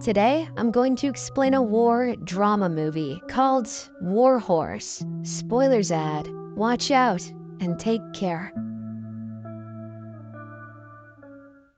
Today, I'm going to explain a war drama movie called War Horse. Spoilers ad. Watch out and take care.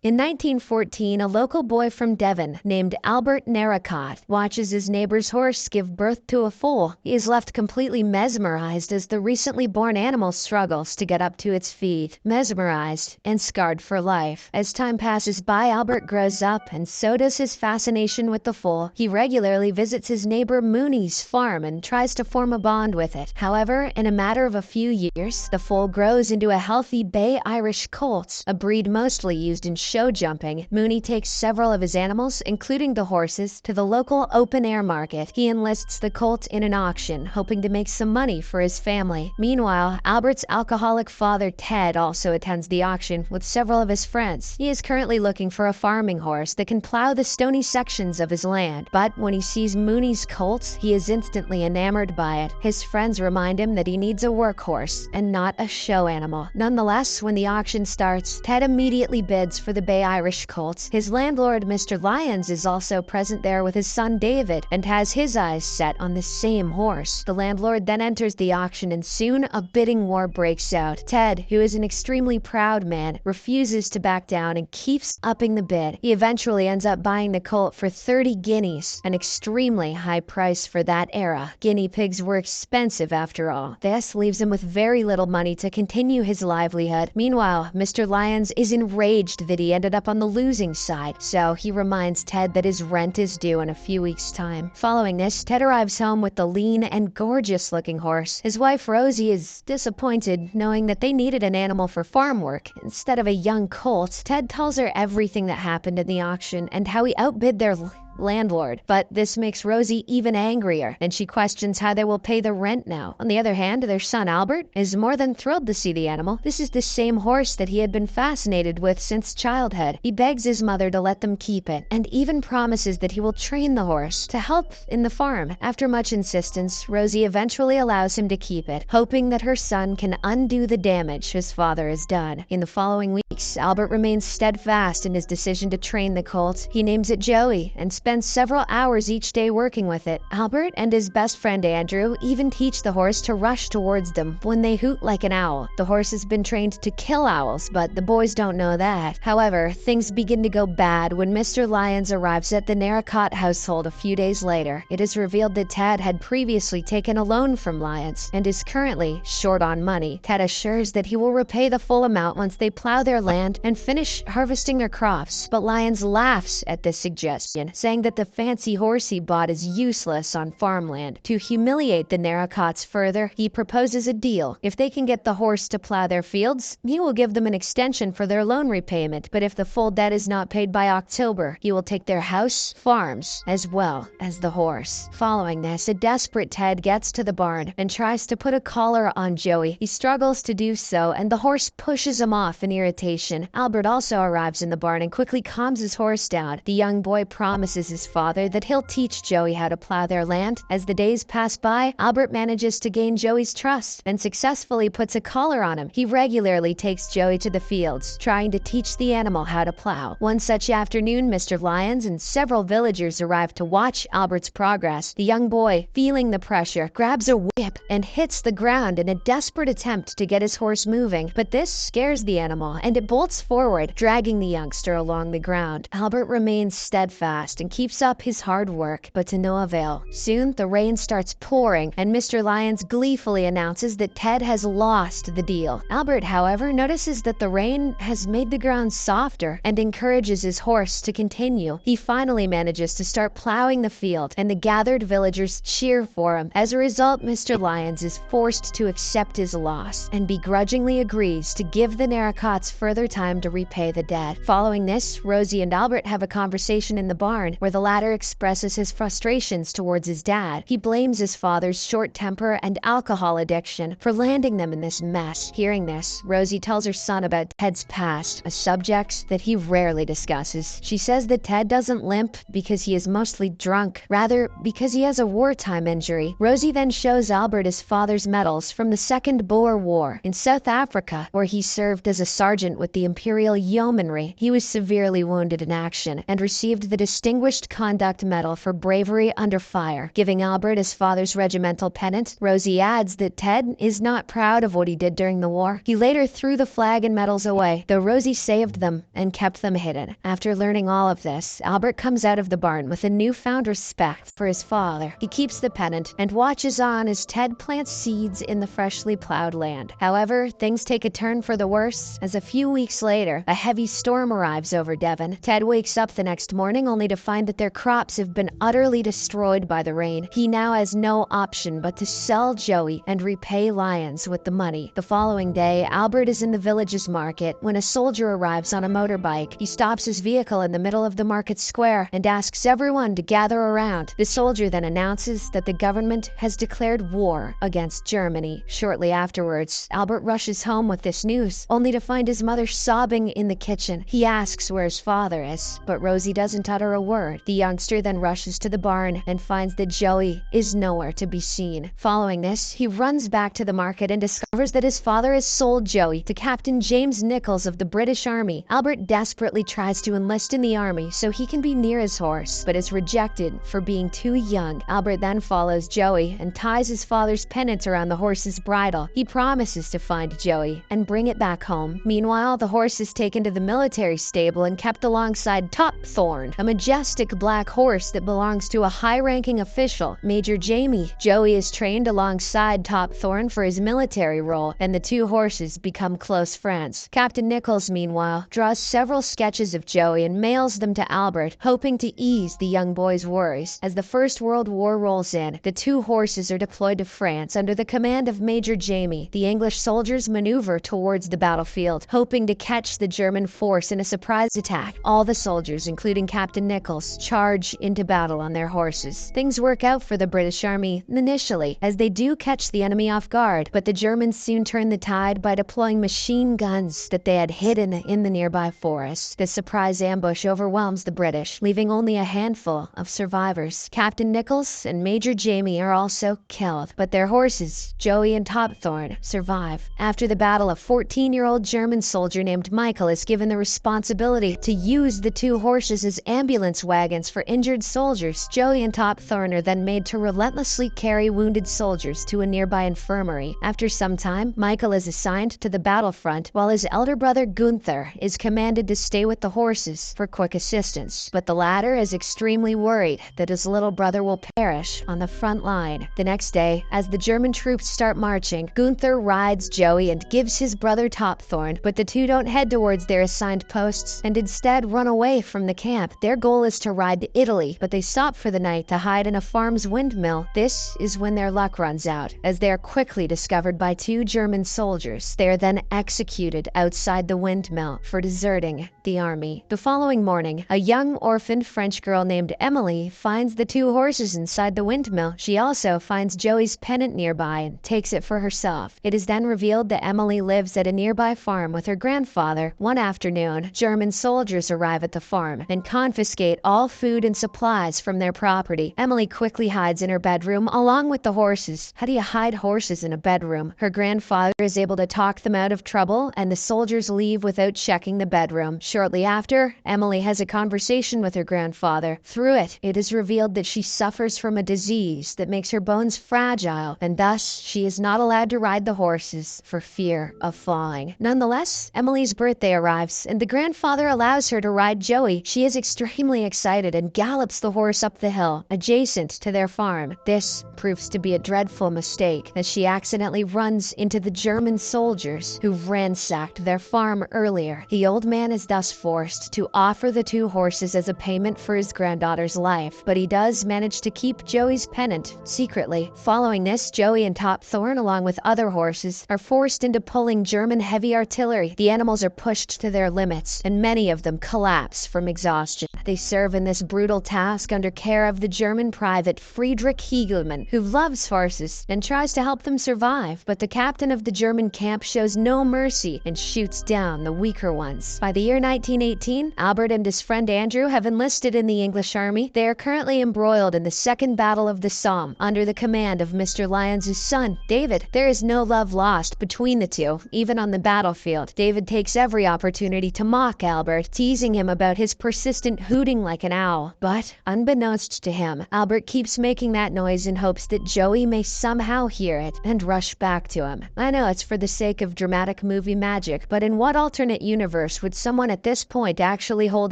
In 1914, a local boy from Devon named Albert Narracott watches his neighbor's horse give birth to a foal. He is left completely mesmerized as the recently born animal struggles to get up to its feet. Mesmerized and scarred for life. As time passes by, Albert grows up, and so does his fascination with the foal. He regularly visits his neighbor Mooney's farm and tries to form a bond with it. However, in a matter of a few years, the foal grows into a healthy Bay Irish colt, a breed mostly used in show jumping. Mooney takes several of his animals, including the horses, to the local open-air market. He enlists the colt in an auction, hoping to make some money for his family. Meanwhile, Albert's alcoholic father Ted also attends the auction with several of his friends. He is currently looking for a farming horse that can plow the stony sections of his land, but when he sees Mooney's colt, he is instantly enamored by it. His friends remind him that he needs a workhorse and not a show animal. Nonetheless, when the auction starts, Ted immediately bids for the Bay Irish colt. His landlord, Mr. Lyons, is also present there with his son David and has his eyes set on the same horse. The landlord then enters the auction, and soon a bidding war breaks out. Ted, who is an extremely proud man, refuses to back down and keeps upping the bid. He eventually ends up buying the colt for 30 guineas, an extremely high price for that era. Guinea pigs were expensive after all. This leaves him with very little money to continue his livelihood. Meanwhile, Mr. Lyons is enraged that he ended up on the losing side, so he reminds Ted that his rent is due in a few weeks' time. Following this, Ted arrives home with the lean and gorgeous-looking horse. His wife Rosie is disappointed, knowing that they needed an animal for farm work instead of a young colt. Ted tells her everything that happened in the auction and how he outbid their landlord, but this makes Rosie even angrier, and she questions how they will pay the rent now. On the other hand, their son Albert is more than thrilled to see the animal. This is the same horse that he had been fascinated with since childhood. He begs his mother to let them keep it, and even promises that he will train the horse to help in the farm. After much insistence, Rosie eventually allows him to keep it, hoping that her son can undo the damage his father has done. In the following weeks, Albert remains steadfast in his decision to train the colt. He names it Joey and spends several hours each day working with it. Albert and his best friend Andrew even teach the horse to rush towards them when they hoot like an owl. The horse has been trained to kill owls, but the boys don't know that. However, things begin to go bad when Mr. Lyons arrives at the Narracott household a few days later. It is revealed that Ted had previously taken a loan from Lyons and is currently short on money. Ted assures that he will repay the full amount once they plow their land and finish harvesting their crops, but Lyons laughs at this suggestion, saying that the fancy horse he bought is useless on farmland. To humiliate the Narracotts further, he proposes a deal. If they can get the horse to plow their fields, he will give them an extension for their loan repayment, but if the full debt is not paid by October, he will take their house, farms, as well as the horse. Following this, a desperate Ted gets to the barn and tries to put a collar on Joey. He struggles to do so, and the horse pushes him off in irritation. Albert also arrives in the barn and quickly calms his horse down. The young boy promises his father that he'll teach Joey how to plow their land. As the days pass by, Albert manages to gain Joey's trust and successfully puts a collar on him. He regularly takes Joey to the fields, trying to teach the animal how to plow. One such afternoon, Mr. Lyons and several villagers arrive to watch Albert's progress. The young boy, feeling the pressure, grabs a whip and hits the ground in a desperate attempt to get his horse moving, but this scares the animal and it bolts forward, dragging the youngster along the ground. Albert remains steadfast and keeps up his hard work, but to no avail. Soon, the rain starts pouring, and Mr. Lyons gleefully announces that Ted has lost the deal. Albert, however, notices that the rain has made the ground softer and encourages his horse to continue. He finally manages to start plowing the field, and the gathered villagers cheer for him. As a result, Mr. Lyons is forced to accept his loss and begrudgingly agrees to give the Narracotts further time to repay the debt. Following this, Rosie and Albert have a conversation in the barn where the latter expresses his frustrations towards his dad. He blames his father's short temper and alcohol addiction for landing them in this mess. Hearing this, Rosie tells her son about Ted's past, a subject that he rarely discusses. She says that Ted doesn't limp because he is mostly drunk, rather because he has a wartime injury. Rosie then shows Albert his father's medals from the Second Boer War in South Africa, where he served as a sergeant with the Imperial Yeomanry. He was severely wounded in action and received the Distinguished Distinguished Conduct Medal for bravery under fire, giving Albert his father's regimental pennant. Rosie adds that Ted is not proud of what he did during the war. He later threw the flag and medals away, though Rosie saved them and kept them hidden. After learning all of this, Albert comes out of the barn with a newfound respect for his father. He keeps the pennant and watches on as Ted plants seeds in the freshly plowed land. However, things take a turn for the worse as a few weeks later, a heavy storm arrives over Devon. Ted wakes up the next morning only to find that their crops have been utterly destroyed by the rain. He now has no option but to sell Joey and repay Lyons with the money. The following day, Albert is in the village's market when a soldier arrives on a motorbike. He stops his vehicle in the middle of the market square and asks everyone to gather around. The soldier then announces that the government has declared war against Germany. Shortly afterwards, Albert rushes home with this news, only to find his mother sobbing in the kitchen. He asks where his father is, but Rosie doesn't utter a word. The youngster then rushes to the barn and finds that Joey is nowhere to be seen. Following this, he runs back to the market and discovers that his father has sold Joey to Captain James Nichols of the British Army. Albert desperately tries to enlist in the army so he can be near his horse, but is rejected for being too young. Albert then follows Joey and ties his father's pennant around the horse's bridle. He promises to find Joey and bring it back home. Meanwhile, the horse is taken to the military stable and kept alongside Topthorn, a majestic black horse that belongs to a high-ranking official, Major Jamie. Joey is trained alongside Topthorn for his military role, and the two horses become close friends. Captain Nichols, meanwhile, draws several sketches of Joey and mails them to Albert, hoping to ease the young boy's worries. As the First World War rolls in, the two horses are deployed to France under the command of Major Jamie. The English soldiers maneuver towards the battlefield, hoping to catch the German force in a surprise attack. All the soldiers, including Captain Nichols, charge into battle on their horses. Things work out for the British Army initially, as they do catch the enemy off guard, but the Germans soon turn the tide by deploying machine guns that they had hidden in the nearby forest. The surprise ambush overwhelms the British, leaving only a handful of survivors. Captain Nichols and Major Jamie are also killed, but their horses, Joey and Topthorn, survive. After the battle, a 14-year-old German soldier named Michael is given the responsibility to use the two horses as ambulance wagons for injured soldiers. Joey and Topthorn are then made to relentlessly carry wounded soldiers to a nearby infirmary. After some time, Michael is assigned to the battlefront, while his elder brother Gunther is commanded to stay with the horses for quick assistance. But the latter is extremely worried that his little brother will perish on the front line. The next day, as the German troops start marching, Gunther rides Joey and gives his brother Topthorn, but the two don't head towards their assigned posts and instead run away from the camp. Their goal is to ride to Italy, but they stop for the night to hide in a farm's windmill. This is when their luck runs out, as they are quickly discovered by two German soldiers. They are then executed outside the windmill for deserting the army. The following morning, a young orphaned French girl named Emily finds the two horses inside the windmill. She also finds Joey's pennant nearby and takes it for herself. It is then revealed that Emily lives at a nearby farm with her grandfather. One afternoon, German soldiers arrive at the farm and confiscate all food and supplies from their property. Emily quickly hides in her bedroom along with the horses. How do you hide horses in a bedroom? Her grandfather is able to talk them out of trouble, and the soldiers leave without checking the bedroom. Shortly after, Emily has a conversation with her grandfather. Through it, it is revealed that she suffers from a disease that makes her bones fragile, and thus she is not allowed to ride the horses for fear of falling. Nonetheless, Emily's birthday arrives, and the grandfather allows her to ride Joey. She is extremely excited and gallops the horse up the hill adjacent to their farm. This proves to be a dreadful mistake, as she accidentally runs into the German soldiers who ransacked their farm earlier. The old man is thus forced to offer the two horses as a payment for his granddaughter's life, but he does manage to keep Joey's pennant secretly. Following this, Joey and Topthorn, along with other horses, are forced into pulling German heavy artillery. The animals are pushed to their limits, and many of them collapse from exhaustion. They serve in this brutal task under care of the German private Friedrich Hegelmann, who loves horses and tries to help them survive, but the captain of the German camp shows no mercy and shoots down the weaker ones. By the year 1918, Albert and his friend Andrew have enlisted in the English army. They are currently embroiled in the Second Battle of the Somme under the command of Mr. Lyons' son, David. There is no love lost between the two, even on the battlefield. David takes every opportunity to mock Albert, teasing him about his persistent hooting like like an owl. But, unbeknownst to him, Albert keeps making that noise in hopes that Joey may somehow hear it and rush back to him. I know it's for the sake of dramatic movie magic, but in what alternate universe would someone at this point actually hold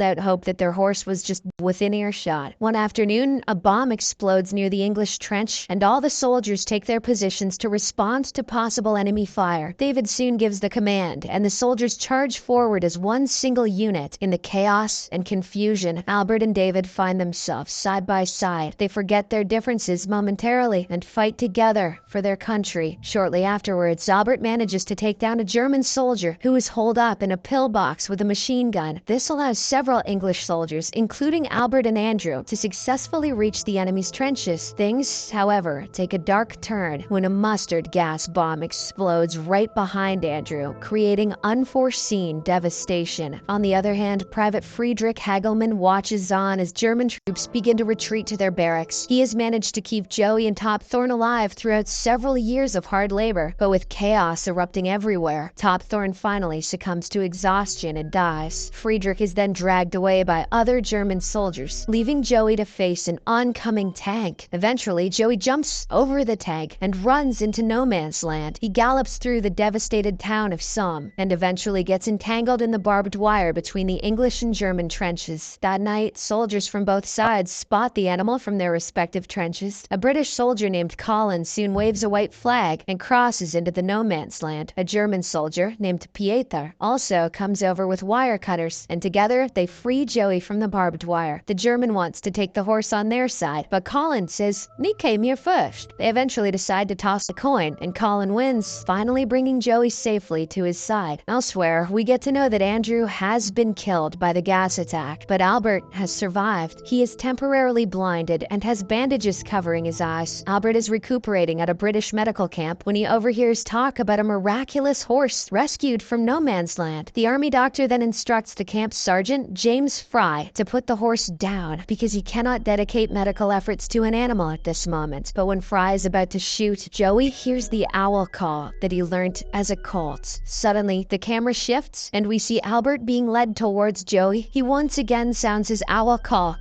out hope that their horse was just within earshot? One afternoon, a bomb explodes near the English trench, and all the soldiers take their positions to respond to possible enemy fire. David soon gives the command, and the soldiers charge forward as one single unit. In the chaos and confusion, Albert and David find themselves side by side. They forget their differences momentarily and fight together for their country. Shortly afterwards, Albert manages to take down a German soldier who is holed up in a pillbox with a machine gun. This allows several English soldiers, including Albert and Andrew, to successfully reach the enemy's trenches. Things, however, take a dark turn when a mustard gas bomb explodes right behind Andrew, creating unforeseen devastation. On the other hand, Private Friedrich Hagelmann watches on as German troops begin to retreat to their barracks. He has managed to keep Joey and Top Thorn alive throughout several years of hard labor, but with chaos erupting everywhere, Top Thorn finally succumbs to exhaustion and dies. Friedrich is then dragged away by other German soldiers, leaving Joey to face an oncoming tank. Eventually, Joey jumps over the tank and runs into no man's land. He gallops through the devastated town of Somme and eventually gets entangled in the barbed wire between the English and German trenches. That night, soldiers from both sides spot the animal from their respective trenches. A British soldier named Colin soon waves a white flag and crosses into the no man's land. A German soldier named Pieter also comes over with wire cutters, and together they free Joey from the barbed wire. The German wants to take the horse on their side, but Colin says, "Me came here first." They eventually decide to toss a coin, and Colin wins, finally bringing Joey safely to his side. Elsewhere, we get to know that Andrew has been killed by the gas attack, but Albert has survived. He is temporarily blinded and has bandages covering his eyes. Albert is recuperating at a British medical camp when he overhears talk about a miraculous horse rescued from no man's land. The army doctor then instructs the camp sergeant, James Fry, to put the horse down because he cannot dedicate medical efforts to an animal at this moment. But when Fry is about to shoot, Joey hears the owl call that he learnt as a colt. Suddenly, the camera shifts and we see Albert being led towards Joey. He once again sounds his owl call,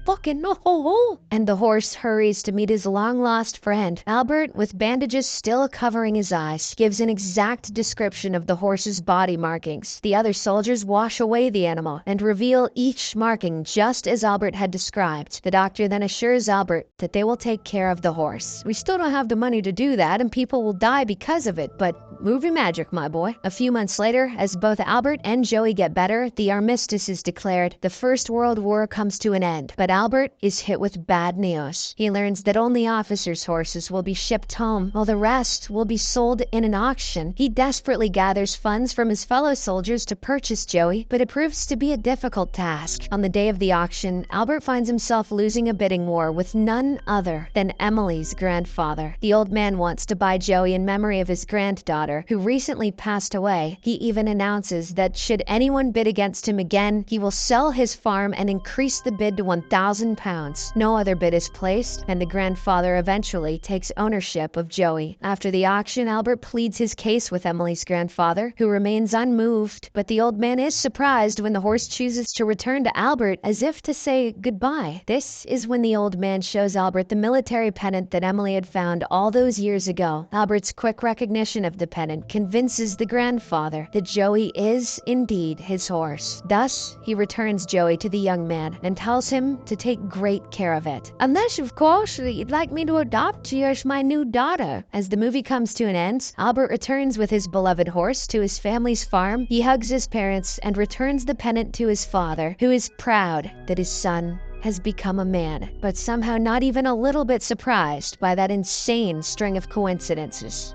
fucking no, and the horse hurries to meet his long-lost friend. Albert, with bandages still covering his eyes, gives an exact description of the horse's body markings. The other soldiers wash away the animal and reveal each marking just as Albert had described. The doctor then assures Albert that they will take care of the horse. "We still don't have the money to do that, and people will die because of it, but movie magic, my boy." A few months later, as both Albert and Joey get better, the armistice is declared. The First World War comes to an end, but Albert is hit with bad news. He learns that only officers' horses will be shipped home, while the rest will be sold in an auction. He desperately gathers funds from his fellow soldiers to purchase Joey, but it proves to be a difficult task. On the day of the auction, Albert finds himself losing a bidding war with none other than Emily's grandfather. The old man wants to buy Joey in memory of his granddaughter, who recently passed away. He even announces that should anyone bid against him again, he will sell his farm and increase the bid to £1,000. No other bid is placed, and the grandfather eventually takes ownership of Joey. After the auction, Albert pleads his case with Emily's grandfather, who remains unmoved, but the old man is surprised when the horse chooses to return to Albert as if to say goodbye. This is when the old man shows Albert the military pennant that Emily had found all those years ago. Albert's quick recognition of the pennant convinces the grandfather that Joey is indeed his horse. Thus, he returns Joey to the young man and tells him to take great care of it. "Unless, of course, you'd like me to adopt you as my new daughter." As the movie comes to an end, Albert returns with his beloved horse to his family's farm. He hugs his parents and returns the pennant to his father, who is proud that his son has become a man, but somehow not even a little bit surprised by that insane string of coincidences.